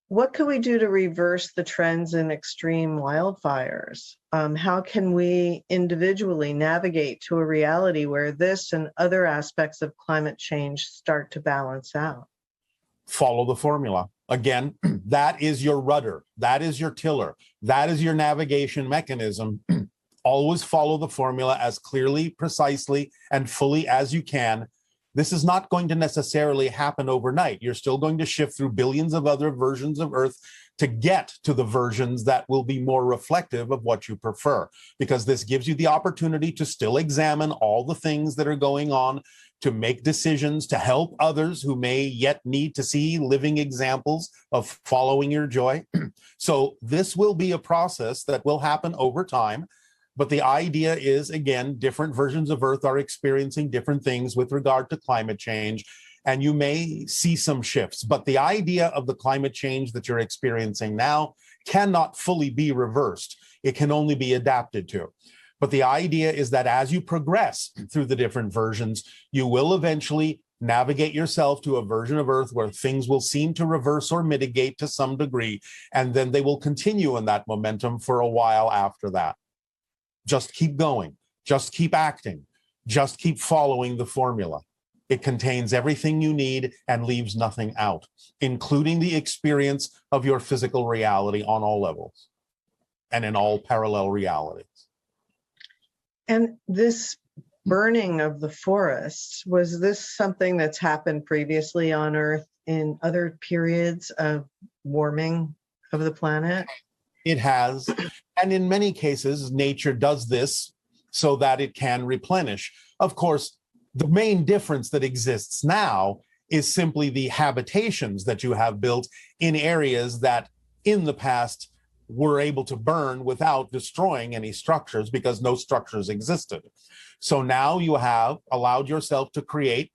What can we do to reverse the trends in extreme wildfires? How can we individually navigate to a reality where this and other aspects of climate change start to balance out? Follow the formula. Again, that is your rudder. That is your tiller. That is your navigation mechanism. Always follow the formula as clearly, precisely, and fully as you can. This is not going to necessarily happen overnight. You're still going to shift through billions of other versions of Earth to get to the versions that will be more reflective of what you prefer, because this gives you the opportunity to still examine all the things that are going on, to make decisions, to help others who may yet need to see living examples of following your joy. So this will be a process that will happen over time, But the idea is, again, different versions of Earth are experiencing different things with regard to climate change, and you may see some shifts. But the idea of the climate change that you're experiencing now cannot fully be reversed. It can only be adapted to. But the idea is that as you progress through the different versions, you will eventually navigate yourself to a version of Earth where things will seem to reverse or mitigate to some degree, and then they will continue in that momentum for a while after that. Just keep going, just keep acting, just keep following the formula. It contains everything you need and leaves nothing out, including the experience of your physical reality on all levels and in all parallel realities. And this burning of the forests, was this something that's happened previously on Earth in other periods of warming of the planet? It has. And in many cases, nature does this so that it can replenish. Of course, the main difference that exists now is simply the habitations that you have built in areas that in the past were able to burn without destroying any structures because no structures existed. So now you have allowed yourself to create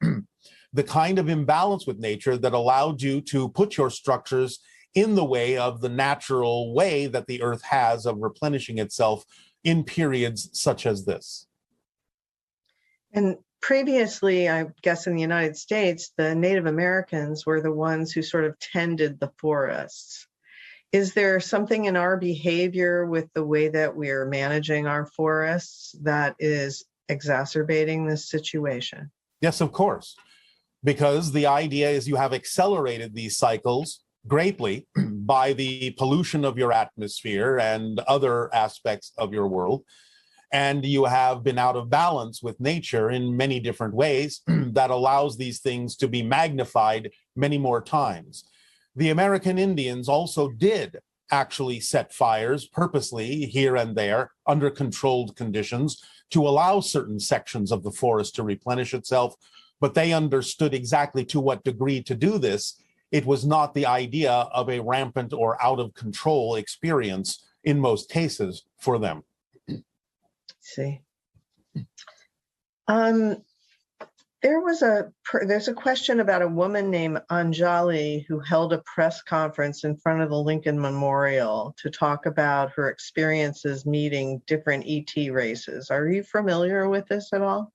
the kind of imbalance with nature that allowed you to put your structures in the way of the natural way that the Earth has of replenishing itself in periods such as this. And previously, I guess in the United States, the Native Americans were the ones who sort of tended the forests. Is there something in our behavior with the way that we're managing our forests that is exacerbating this situation? Yes, of course, because the idea is you have accelerated these cycles greatly by the pollution of your atmosphere and other aspects of your world. And you have been out of balance with nature in many different ways that allows these things to be magnified many more times. The American Indians also did actually set fires purposely here and there under controlled conditions to allow certain sections of the forest to replenish itself, but they understood exactly to what degree to do this. It was not the idea of a rampant or out of control experience in most cases for them. See. There's a question about a woman named Anjali who held a press conference in front of the Lincoln Memorial to talk about her experiences meeting different ET races. Are you familiar with this at all?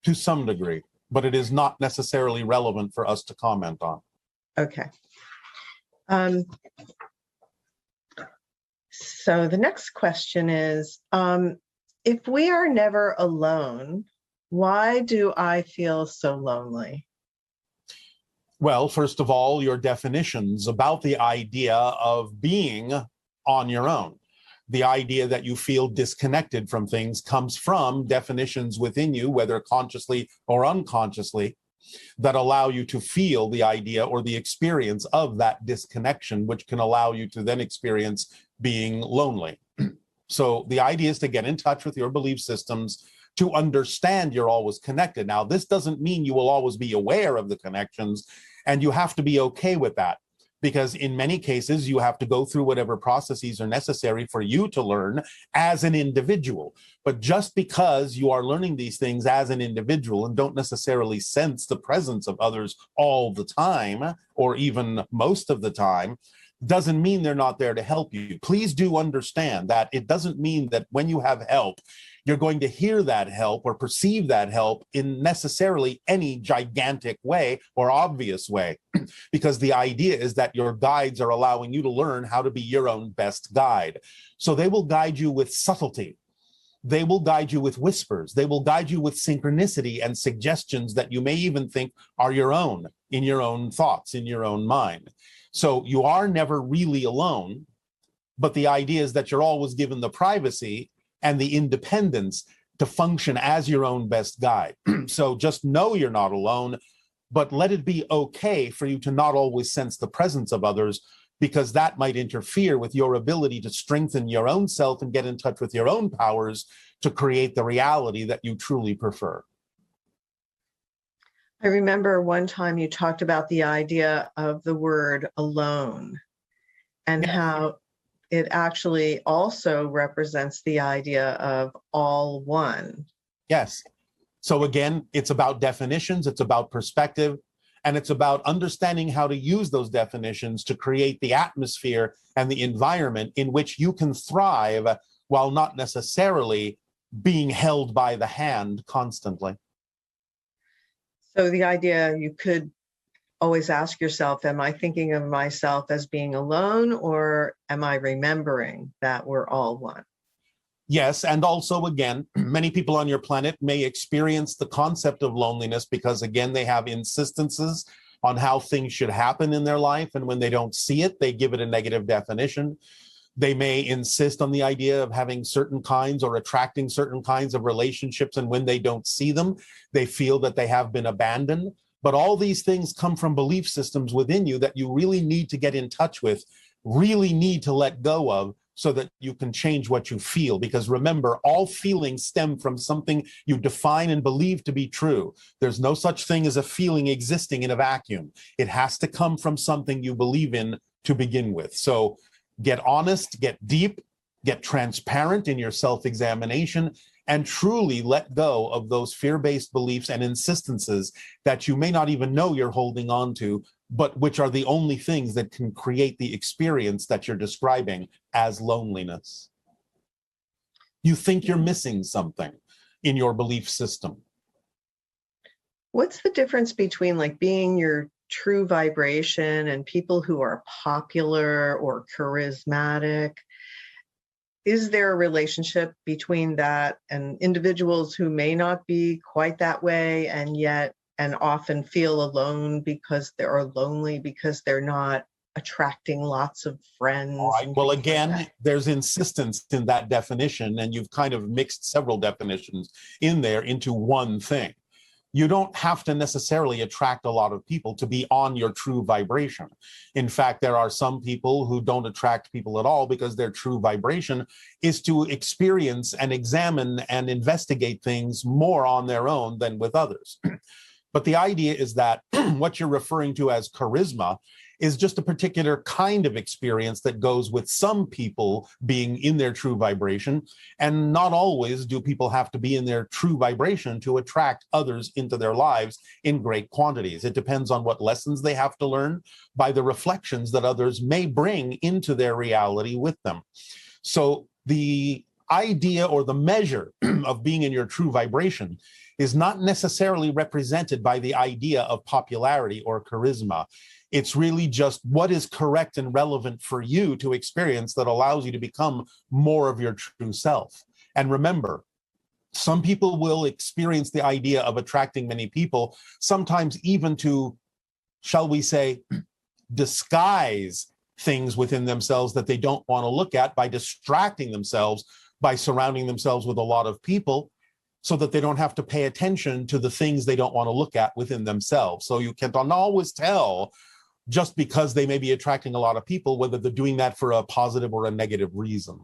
To some degree, but it is not necessarily relevant for us to comment on. Okay. So the next question is, if we are never alone, why do I feel so lonely? Well, first of all, your definitions about the idea of being on your own. The idea that you feel disconnected from things comes from definitions within you, whether consciously or unconsciously, that allow you to feel the idea or the experience of that disconnection, which can allow you to then experience being lonely. So the idea is to get in touch with your belief systems, to understand you're always connected. Now, this doesn't mean you will always be aware of the connections, and you have to be okay with that, because in many cases, you have to go through whatever processes are necessary for you to learn as an individual. But just because you are learning these things as an individual and don't necessarily sense the presence of others all the time, or even most of the time, doesn't mean they're not there to help you. Please do understand that it doesn't mean that when you have help, you're going to hear that help or perceive that help in necessarily any gigantic way or obvious way, because the idea is that your guides are allowing you to learn how to be your own best guide. So they will guide you with subtlety. They will guide you with whispers. They will guide you with synchronicity and suggestions that you may even think are your own, in your own thoughts, in your own mind. So you are never really alone, but the idea is that you're always given the privacy and the independence to function as your own best guide. So just know you're not alone, but let it be okay for you to not always sense the presence of others, because that might interfere with your ability to strengthen your own self and get in touch with your own powers to create the reality that you truly prefer. I remember one time you talked about the idea of the word alone and how it actually also represents the idea of all one. Yes. So again, it's about definitions, it's about perspective, and it's about understanding how to use those definitions to create the atmosphere and the environment in which you can thrive while not necessarily being held by the hand constantly. So the idea, you could always ask yourself, am I thinking of myself as being alone, or am I remembering that we're all one? Yes, and also, again, many people on your planet may experience the concept of loneliness because, again, they have insistences on how things should happen in their life, and when they don't see it, they give it a negative definition. They may insist on the idea of having certain kinds or attracting certain kinds of relationships, and when they don't see them, they feel that they have been abandoned. But all these things come from belief systems within you that you really need to get in touch with, really need to let go of, so that you can change what you feel. Because remember, all feelings stem from something you define and believe to be true. There's no such thing as a feeling existing in a vacuum. It has to come from something you believe in to begin with. So get honest, get deep, get transparent in your self-examination, and truly let go of those fear-based beliefs and insistences that you may not even know you're holding on to, but which are the only things that can create the experience that you're describing as loneliness. You think you're missing something in your belief system. What's the difference between like being your true vibration and people who are popular or charismatic? Is there a relationship between that and individuals who may not be quite that way and yet and often feel alone because they're lonely because they're not attracting lots of friends? All right. Well, again, there's insistence in that definition, and you've kind of mixed several definitions in there into one thing. You don't have to necessarily attract a lot of people to be on your true vibration. In fact, there are some people who don't attract people at all because their true vibration is to experience and examine and investigate things more on their own than with others. But the idea is that what you're referring to as charisma is just a particular kind of experience that goes with some people being in their true vibration. And not always do people have to be in their true vibration to attract others into their lives in great quantities. It depends on what lessons they have to learn by the reflections that others may bring into their reality with them. So the idea or the measure of being in your true vibration is not necessarily represented by the idea of popularity or charisma. It's really just what is correct and relevant for you to experience that allows you to become more of your true self. And remember, some people will experience the idea of attracting many people, sometimes even to, shall we say, disguise things within themselves that they don't want to look at by distracting themselves, by surrounding themselves with a lot of people, so that they don't have to pay attention to the things they don't want to look at within themselves. So you can't always tell, just because they may be attracting a lot of people, whether they're doing that for a positive or a negative reason.